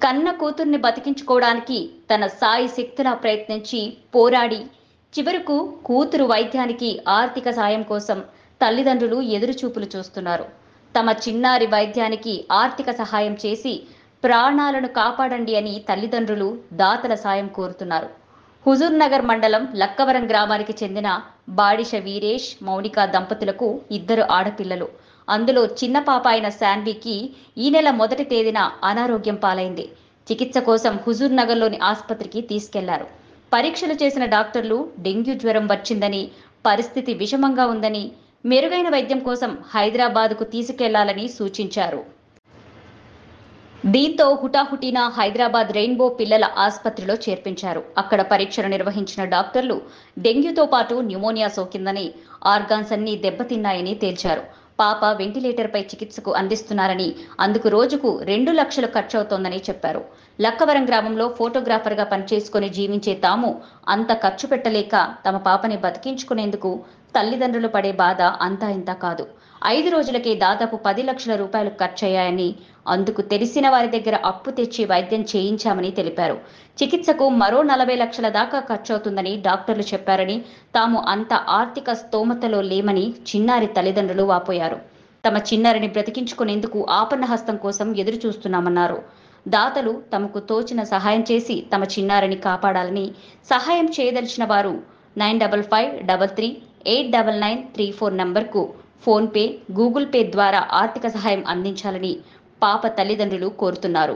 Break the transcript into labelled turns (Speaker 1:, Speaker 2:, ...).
Speaker 1: కన్న కూతుర్ని బతికించుకోవడానికి తన సాయి శక్తులా ప్రయత్నించి పోరాడి చివరకు కూతురు వైద్యానికి ఆర్థిక సాయం కోసం తల్లిదండ్రులు ఎదురుచూపులు చూస్తున్నారు. తమ చిన్నారి వైద్యానికి ఆర్థిక సహాయం చేసి ప్రాణాలను కాపాడండి అని తల్లిదండ్రులు దాతల సాయం కోరుతున్నారు. హుజూర్ నగర్ మండలం లక్కవరం గ్రామానికి చెందిన బాడిష వీరేష్, మౌనిక దంపతులకు 2 ఆడపిల్లలు. అందులో చిన్న పాప అయిన శాన్వికి ఈ నెల మొదటి తేదీన అనారోగ్యం పాలైంది. చికిత్స కోసం హుజూర్ నగర్లోని ఆసుపత్రికి తీసుకెళ్లారు. పరీక్షలు చేసిన డాక్టర్లు డెంగ్యూ జ్వరం వచ్చిందని, పరిస్థితి విషమంగా ఉందని, మెరుగైన వైద్యం కోసం హైదరాబాద్కు తీసుకెళ్లాలని సూచించారు. దీంతో హుటాహుటిన హైదరాబాద్ రెయిన్బో పిల్లల ఆసుపత్రిలో చేర్పించారు. అక్కడ పరీక్షలు నిర్వహించిన డాక్టర్లు డెంగ్యూతో పాటు న్యూమోనియా సోకిందని, ఆర్గాన్స్ అన్నీ దెబ్బతిన్నాయని తేల్చారు. పాప వెంటిలేటర్పై చికిత్సకు అందిస్తున్నారని, అందుకు రోజుకు 2 లక్షలు ఖర్చవుతోందని చెప్పారు. లక్కవరం గ్రామంలో ఫోటోగ్రాఫర్గా పనిచేసుకుని జీవించే తాము అంత ఖర్చు పెట్టలేక తమ పాపని బతికించుకునేందుకు తల్లిదండ్రులు పడే బాధ అంతా ఇంతా కాదు. 5 రోజులకే దాదాపు 10 లక్షల రూపాయలు ఖర్చయ్యాయని, అందుకు తెలిసిన వారి దగ్గర అప్పు తెచ్చి వైద్యం చేయించామని తెలిపారు. చికిత్సకు మరో 40 లక్షల దాకా ఖర్చవుతుందని డాక్టర్లు చెప్పారని, తాము అంత ఆర్థిక స్తోమతలో లేమని చిన్నారి తల్లిదండ్రులు వాపోయారు. తమ చిన్నారిని బ్రతికించుకునేందుకు ఆపన్న హస్తం కోసం ఎదురు చూస్తున్నామన్నారు. దాతలు తమకు తోచిన సహాయం చేసి తమ చిన్నారిని కాపాడాలని, సహాయం చేయదలిచిన వారు 9553389934 నంబర్కు ఫోన్పే, గూగుల్ పే ద్వారా ఆర్థిక సహాయం అందించాలని పాప తల్లిదండ్రులు కోరుతున్నారు.